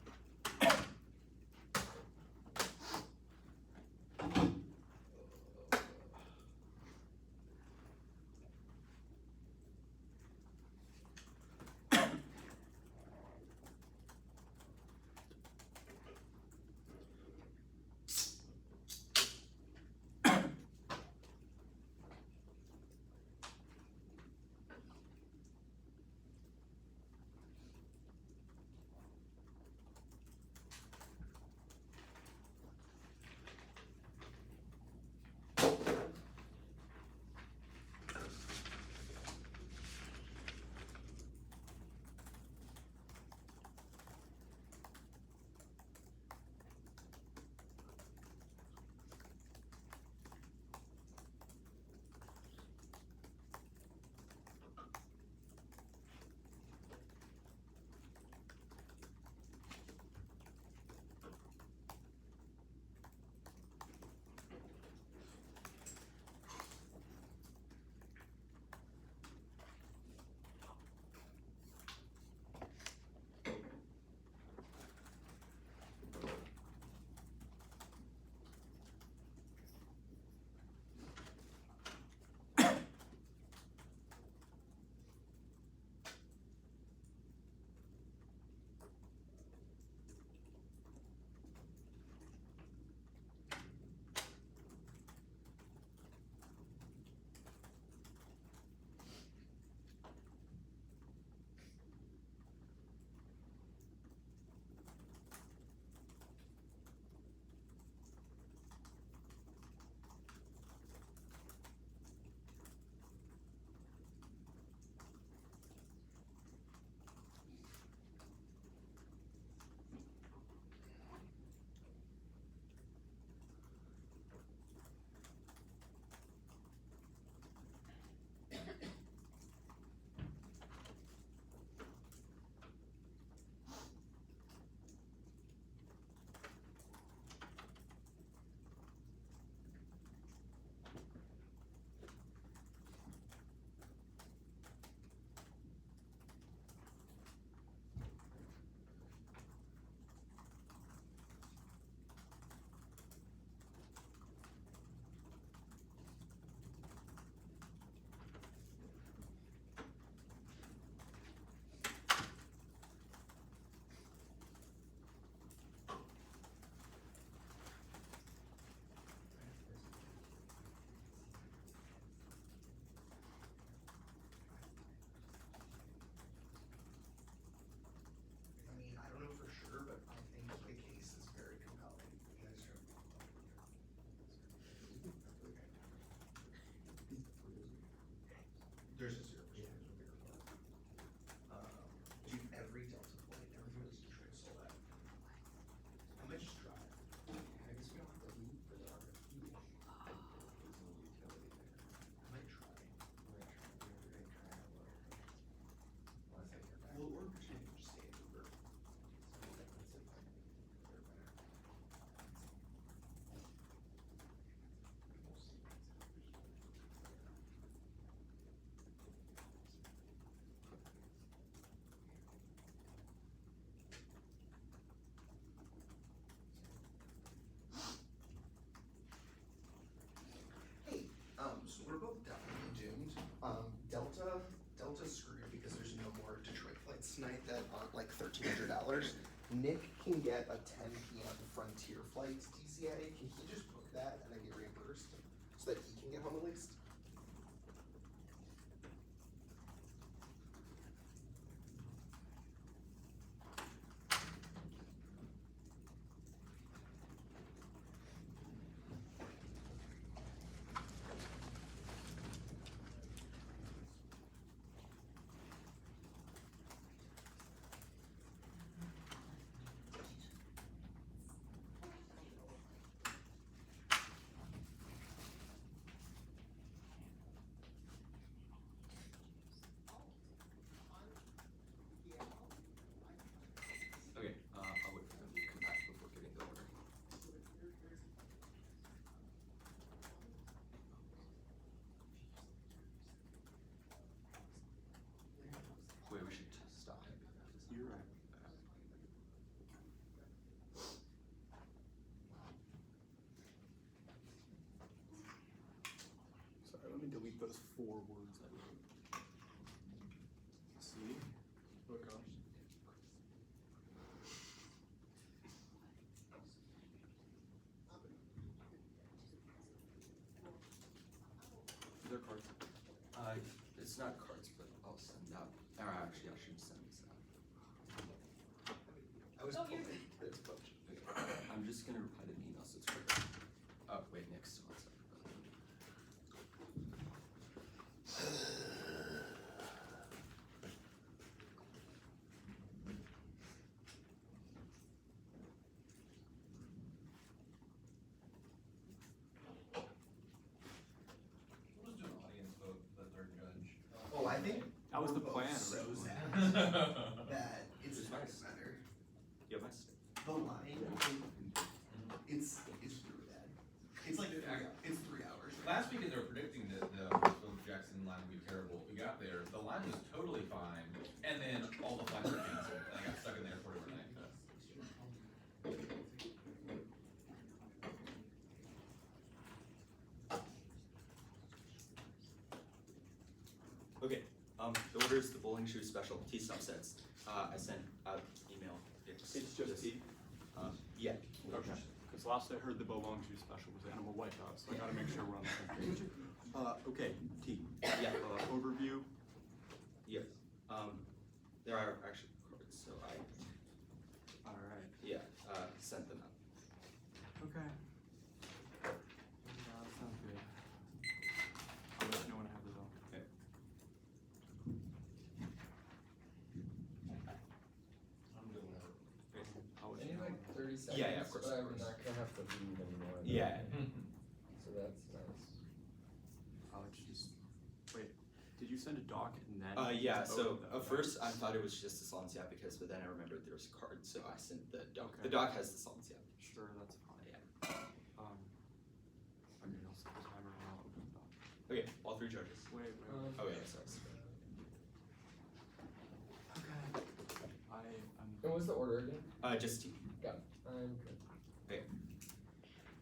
Nick can get a 10 p.m. Frontier flight to DCA. Can he just book that and then get reimbursed so that he can get home at least? Okay, I'll wait for them to come back before getting the order. Wait, we should stop. You're right. Sorry, let me delete those 4 words I wrote. See? Book on. They're cards. It's not cards, but I'll send out, or actually I should send this out. I was No, you're hoping there's a bunch. I'm just gonna reply to an email so it's clear. Oh, wait, Nick's still on second. We'll just do an audience vote for the third judge. Oh, I think That was the we're plan both so originally. sad that it's It's not nice. matter. You have my stick. The line, it's really bad. It's like it's 3 hours. Last weekend they were predicting that the Philip Jackson line would be terrible. We got there, the line was totally fine, and then all the flights were canceled, and I got stuck in the airport overnight. Okay, the order is the bowling shoe special T subsets. I sent out email. It's just T? Yeah. Okay. Because last I heard the Bowling Shoe special was animal wipeout, so I gotta make sure we're on the same page. Okay, T. Yeah. Overview. Yes. There are actually cards, so I, Alright. yeah, sent them out. Okay. That sounds good. I'll let you know when I have it all. Okay. I'm doing that. I'll let I you need know. like 30 seconds, Yeah, of course, but of I'm course. not gonna have to leave anymore. Yeah. So that's nice. Just, wait, did you send a doc and then? Yeah, Oh, so okay. at first I thought it was just the Solvency applicants, but then I remembered there was a card, so I sent the doc. Okay. The doc has the Solvency applicants. Sure, that's fine. Yeah. I mean, I'll set the timer and I'll open the doc. Okay, all 3 judges. Wait. Oh yeah, sorry. Okay. What was the order again? Just T. Got it. I'm good.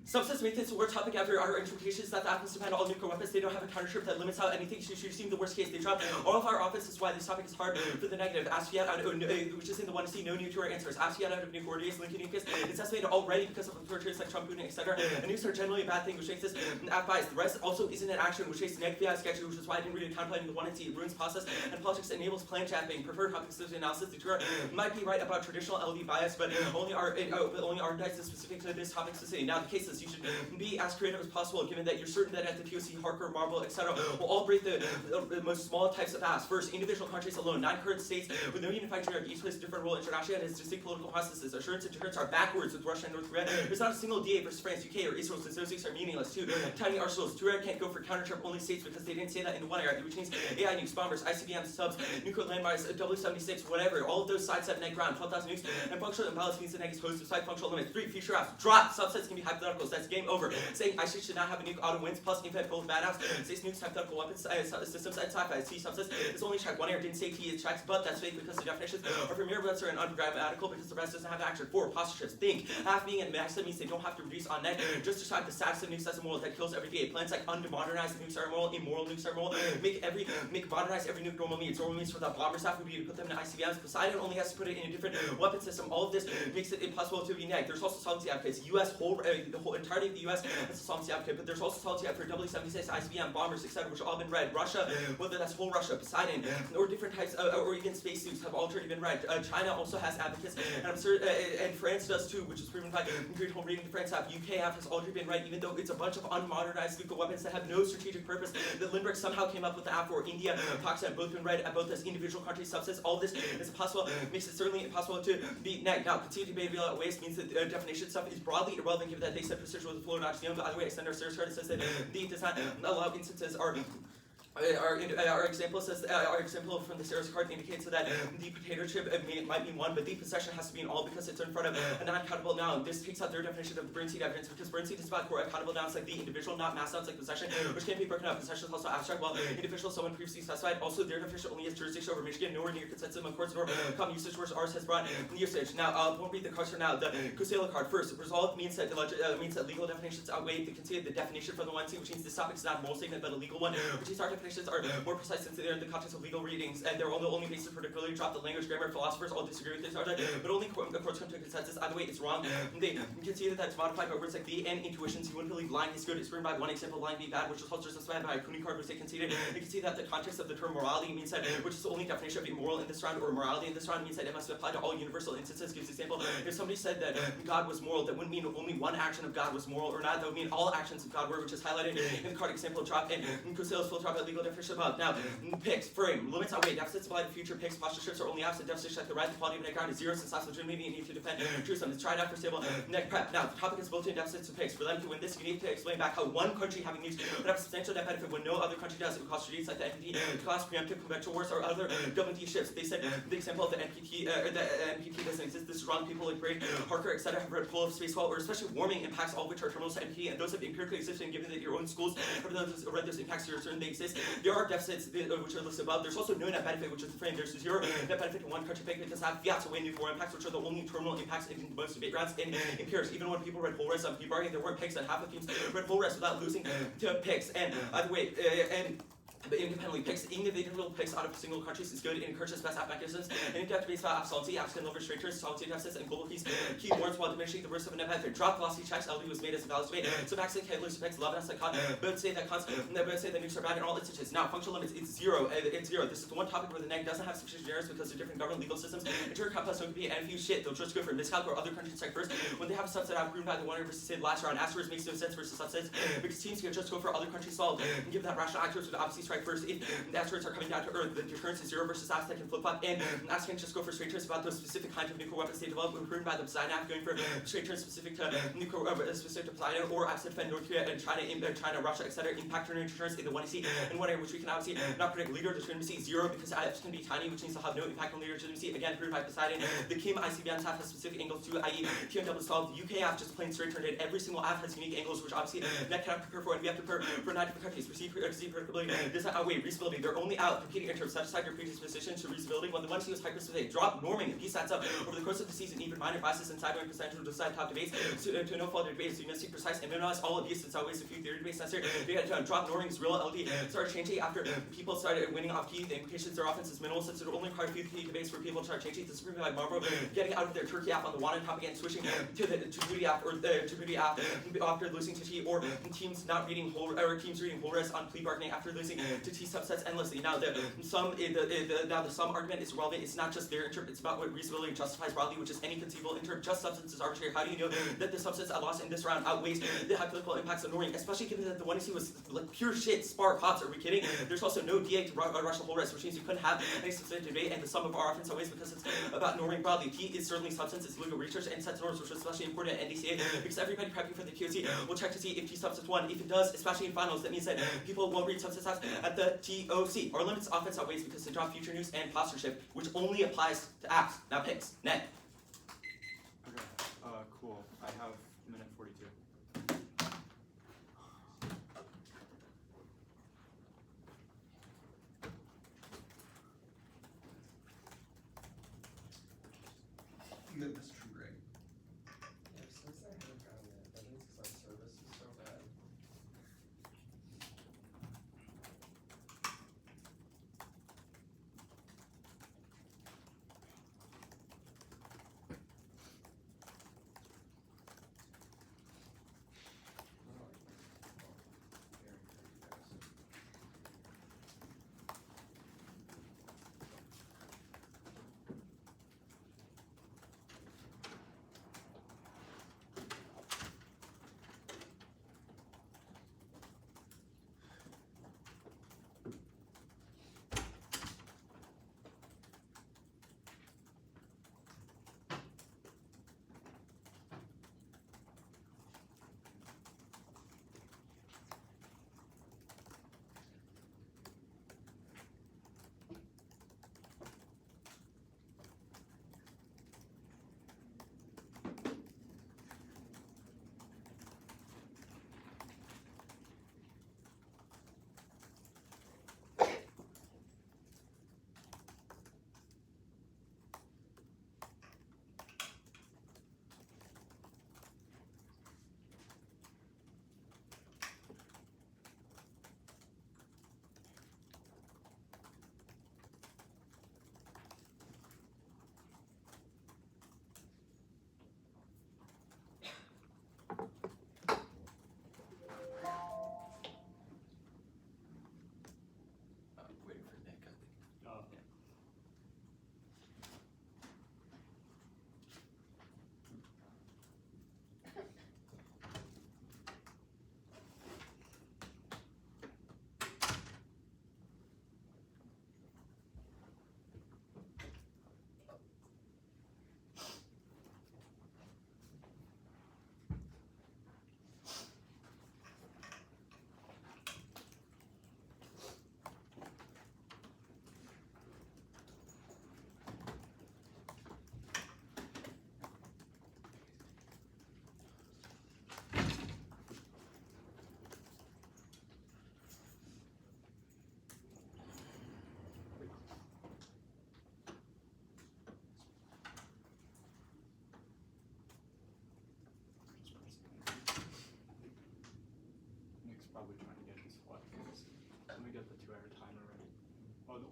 Subsets make this a war topic after our implications that the atoms depend on all nuclear weapons. They don't have a countership that limits how anything should seem the worst case they drop. All of our office is why this topic is hard for the negative. Ask yet out of, which is in the one to see no nuclear answers. Ask yet out of nuclear days, Lincoln nucleus. It's estimated already because of authoritarians like Trump, Putin, etc. And nukes are generally a bad thing, which makes this an bias. The rest also isn't an action, which makes negative AI sketchy, which is why I didn't read contemplating the one and see. It ruins process, and politics enables plan chapping. Preferred hypothesis analysis. The tour might be right about traditional LD bias, but only arguments specific to this topic specifically. Now the case is you should be as creative as possible, given that you're certain that at the POC, Harker, Marble, etc. will all break the most small types of ass. First, individual countries alone. 9 current states with no unified generic, each plays a different role internationally and has distinct political processes. Assurance and deterrence are backwards with Russia and North Korea. There's not a single DA versus France, UK, or Israel, since those things are meaningless. 2 tiny arsenals. 2 can't go for counter-trip only states because they didn't say that in the one area, which means AI nukes, bombers, ICBMs, subs, nuclear landmines, W-76, whatever. All of those sides have net ground, 12,000 nukes, and functional imbalance means the negative host of side functional limits. 3 future apps. Drop. Subsets can be hypotheticals. that's game over. Saying ISIS should not have a nuke auto wins plus infinite full of badass. Says nukes hypothetical weapons systems and sci-fi. See subsets. It's only check 1 error didn't say T is checked, but that's fake because the definitions are for mere words and ungrammatical because the rest doesn't have action. 4 positives. Think. Half being and max means they don't have to reduce on net. Just describe the status of nukes as immoral that kills every day. Plans like unmodernized nukes are immoral, immoral nukes are immoral. Make modernize every nuke normal means. Normal means for the bomber staff would be to put them in ICBMs. Poseidon only has to put it in a different weapon system. All of this makes it impossible to be neg. There's also solvency advocates. The whole entirety of the US has a solvency advocate, but there's also solvency advocate for W-76, ICBM, bombers, etc., which have all been read. Russia, whether that's whole Russia, Poseidon, or different types, or even spacesuits have already been read. China also has advocates, and France does too, which is proven by Great Home Reading the France app. UK app has already been read, even though it's a bunch of unmodernized nuclear weapons that have no strategic purpose. That Lynbrook somehow came up with the app for India, Pakistan have both been read, both as individual country subsets. All this is impossible, makes it certainly impossible to be neg. Now, continued debate about waste means that definition stuff is broadly irrelevant given that they said procedural with flow, not just but either way, extend our search card. It says that the does not allow instances our example says our example from the Sarah's card indicates that the potato chip might be one, but the possession has to be in all because it's in front of a non-countable noun. This takes out their definition of the Bernstein evidence because Bernstein is about core countable nouns like the individual, not mass nouns like possession, which can't be broken up. Possession is also abstract, while individual someone previously specified. Also, their definition only has jurisdiction over Michigan, nowhere near consensus of courts nor common usage, whereas ours has broad usage. Now, I won't read the cards for now. The Cosella card first. Resolve means that legal definitions outweigh the considered the definition for the one, which means this topic is not a moral statement but a legal one, which means our definitions are more precise since they're in the context of legal readings, and they're the only basis for particularly drop the language, grammar, philosophers all disagree with this argument, but only courts come to a consensus. Either way, it's wrong. They concede that it's modified by words like the and intuitions. You wouldn't believe lying is good. It's written by one example, lying be bad, which was also justified by a Cooney card, which they conceded. You can see that the context of the term morality means that, which is the only definition of immoral in this round, or morality in this round, means that it must apply to all universal instances. Gives example. If somebody said that God was moral, that wouldn't mean only one action of God was moral or not. That would mean all actions of God were, which is highlighted in the card example drop and Cosella's full drop at legal definition above. Now, picks, frame, limits outweigh deficits apply to future picks, posture shifts are only absent deficits check the rise of quality of net ground is zero since last legitimately you need to defend truth. It's tried out for stable net prep. Now, the topic is built-in deficits to picks. For them to win this, you need to explain back how one country having nukes would have substantial net benefit when no other country does. It would cause strategies like the NPT to cause preemptive conventional wars or other WD shifts. They said the example of the NPT doesn't exist. This is wrong. People like Braid, Harker, etc. have read pull of space wall, or especially warming impacts, all which are terminals to NPT, and those have empirically existed. And given that your own schools have read those impacts, you're certain they exist. There are deficits which are listed above. There's also no net benefit, which is the frame. There's zero net benefit to one country pick. It does have fiat away nuclear impacts, which are the only terminal impacts in most debate rounds in empirics. Even when people read whole-res on pre-bargaining, there weren't picks, and half of teams read whole-res without losing to picks. And either way, but independently picks, individual picks out of single countries is good and encourages best app mechanisms. And in-depth debates about absoluty, African level restrictors, solvency deficits, and global keys, key warrants while diminishing the risk of a net benefit. Drop velocity checks, LD was made as a valid debate. So backs and lose picks, love us like con, but say that the nukes are bad in all instances. Now, functional limits, it's zero. It's zero. This is the one topic where the neg doesn't have sufficient generics because of different government legal systems. Inter-complex don't be, and if you shit, they'll just go for miscalc or other countries strike first. When they have a subset out proven by the one versus say the last round, afterwards makes no sense versus subsets because teams can just go for other countries solved and give that rational actors would obviously strike first. If the asteroids are coming down to Earth, the deterrence is zero versus apps that can flip-flop, and apps can just go for straight turns about those specific kinds of nuclear weapons they develop, proven by the Poseidon app, going for straight turns specific to nuclear specific to Poseidon, or apps that defend North Korea and China, Russia, etc. Impact turn deterrence in the 1AC and 1 area, which we can obviously not predict. Leader legitimacy zero because apps can be tiny, which means they'll have no impact on leader legitimacy. Again, proven by Poseidon. The Kim ICBMs app has specific angles too, i.e. TMW is solved. The UK app just plain straight turned in. Every single app has unique angles, which obviously net cannot prepare for, and we have to prepare for 9 different countries. Perceived predictability does not outweigh reasonability. They're only out competing in terms set aside your predisposition to reasonability. When the 1C was hyperspecific, drop norming and piece sets up over the course of the season, even minor biases and sideways percentage to decide top debates to no fault debates. So you must be precise and minimize all abuse and sideways a few theory debates necessary. They had to drop norming is real LD started changing after people started winning off key. The implications are often as minimal since it only required a few key debates for people to start changing. This is proven by Marlboro getting out of their Turkey app on the Wanted topic and switching to the Djibouti app or the Djibouti app after losing to T, or teams not reading teams reading whole-res on plea bargaining after losing to T subsets endlessly. Now the sum argument is relevant. It's not just their interp, it's about what reasonability justifies broadly, which is any conceivable interp. Just substance is arbitrary. How do you know that the substance I lost in this round outweighs the hypothetical impacts of norming, especially given that the 1AC was like pure shit, Spark, Hobbes, are we kidding? There's also no DA to rush the whole rest, which means you couldn't have any substantive debate, and the sum of R often always because it's about norming broadly. T is certainly substance, it's legal research, and sets norms, which is especially important at NDCA because everybody prepping for the QC will check to see if T substance won. If it does, especially in finals, that means that people won't read substance at the TOC. Our limits often outweighs because they drop future news and posture shift, which only applies to apps, not picks. Net. Okay, cool. I have minute 42.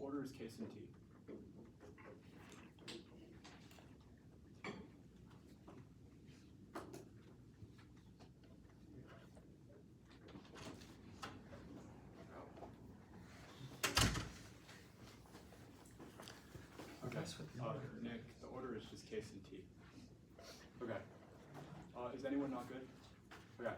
order is case in T. Okay. Nick, the order is just case in T. Okay. Is anyone not good? Okay.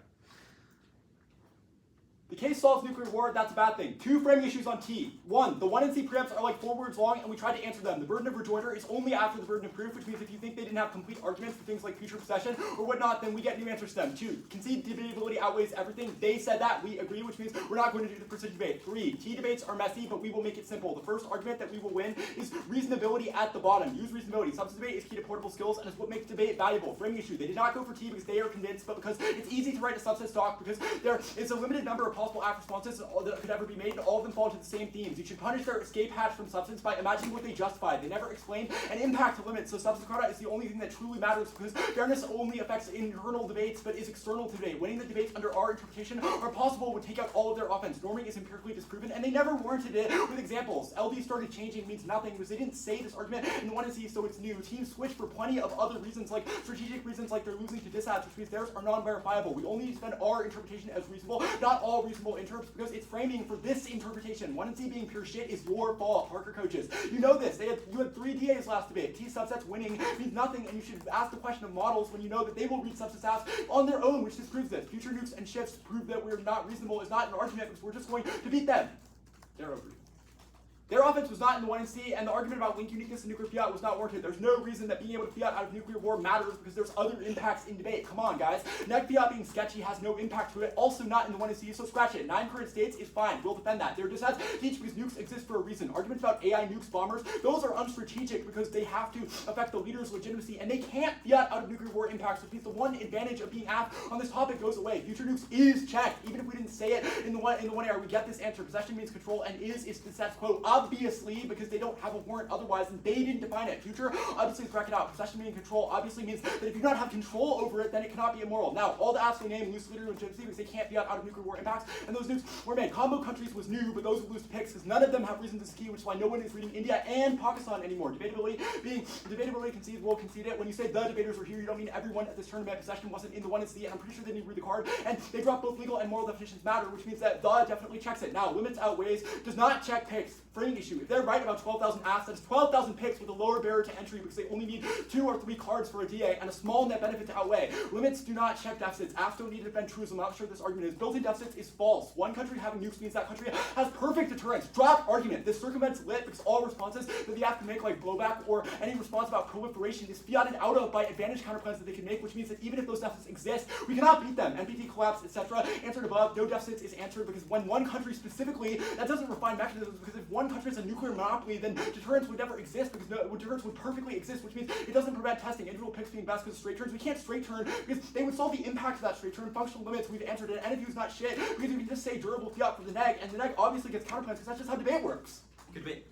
The case solves nuclear war, that's a bad thing. Two framing issues on T. One, the 1 and C preempts are like 4 words long, and we tried to answer them. The burden of rejoinder is only after the burden of proof, which means if you think they didn't have complete arguments for things like future possession or whatnot, then we get new answers to them. 2, concede debatability outweighs everything. They said that, we agree, which means we're not going to do the precision debate. 3, T debates are messy, but we will make it simple. The first argument that we will win is reasonability at the bottom. Use reasonability. Substance debate is key to portable skills and is what makes debate valuable. Framing issue. They did not go for T because they are convinced, but because it's easy to write a substance doc because there is a limited number of possible apt responses that could ever be made, and all of them fall into the same themes. You should punish their escape hatch from substance by imagining what they justified. They never explained an impact to limits, so substance quota is the only thing that truly matters because fairness only affects internal debates but is external to debate. Winning the debates under our interpretation are possible would take out all of their offense. Norming is empirically disproven, and they never warranted it with examples. LD started changing means nothing because they didn't say this argument in the 1 and C, so it's new. Teams switch for plenty of other reasons, like strategic reasons, like they're losing to disats, which means theirs are non-verifiable. We only defend our interpretation as reasonable, not all reasonable interps, because it's framing for this interpretation. 1 and C being pure shit is your fault, Parker coaches. You know this. You had 3 DAs last debate. T subsets winning means nothing, and you should ask the question of models when you know that they will read subsets apps on their own, which disproves this. Future nukes and shifts prove that we're not reasonable is not an argument because we're just going to beat them. They're over. Their offense was not in the 1 and C, and the argument about link uniqueness and nuclear fiat was not warranted. There's no reason that being able to fiat out of nuclear war matters because there's other impacts in debate. Come on, guys. Neg fiat being sketchy has no impact to it. Also not in the 1 and C, so scratch it. 9 current states is fine. We'll defend that. Their dissents teach because nukes exist for a reason. Arguments about AI nukes, bombers, those are unstrategic because they have to affect the leader's legitimacy, and they can't fiat out of nuclear war impacts, which means the one advantage of being apt on this topic goes away. Future nukes is checked. Even if we didn't say it in the 1 AR, we get this answer. Possession means control, and is the stats quote. Obviously, because they don't have a warrant otherwise, and they didn't define it. Future obviously is bracket out. Possession meaning control obviously means that if you do not have control over it, then it cannot be immoral. Now, all the apps they name lose leader legitimacy because they can't be out of nuclear war impacts, and those nukes were made. Combo countries was new, but those would lose to picks because none of them have reason to ski, which is why no one is reading India and Pakistan anymore. Debatability concede, will concede it. When you say the debaters were here, you don't mean everyone at this tournament. Possession wasn't in the 1 and C, and I'm pretty sure they didn't read the card, and they dropped both legal and moral definitions matter, which means that the definitely checks it. Now, limits outweighs does not check picks. Framing issue. If they're right about 12,000 apps, that's 12,000 picks with a lower barrier to entry because they only need 2 or 3 cards for a DA and a small net benefit to outweigh. Limits do not check deficits. Apps don't need to defend truths. I'm not sure this argument is. Built-in deficits is false. One country having nukes means that country has perfect deterrence. Drop argument. This circumvents lit because all responses that the app can make, like blowback or any response about proliferation, is fiated out of by advantage counterplans that they can make, which means that even if those deficits exist, we cannot beat them. NPT collapse, etc. Answered above. No deficits is answered because when one country specifically, that doesn't refine mechanisms because if one country has a nuclear monopoly, then deterrence would never exist because deterrence would perfectly exist, which means it doesn't prevent testing. Individual picks being best because of straight turns. We can't straight turn because they would solve the impact of that straight turn. Functional limits, we've answered it. NFU is not shit because we can just say durable fiat for the neg, and the neg obviously gets counterplans because that's just how debate works. Good debate.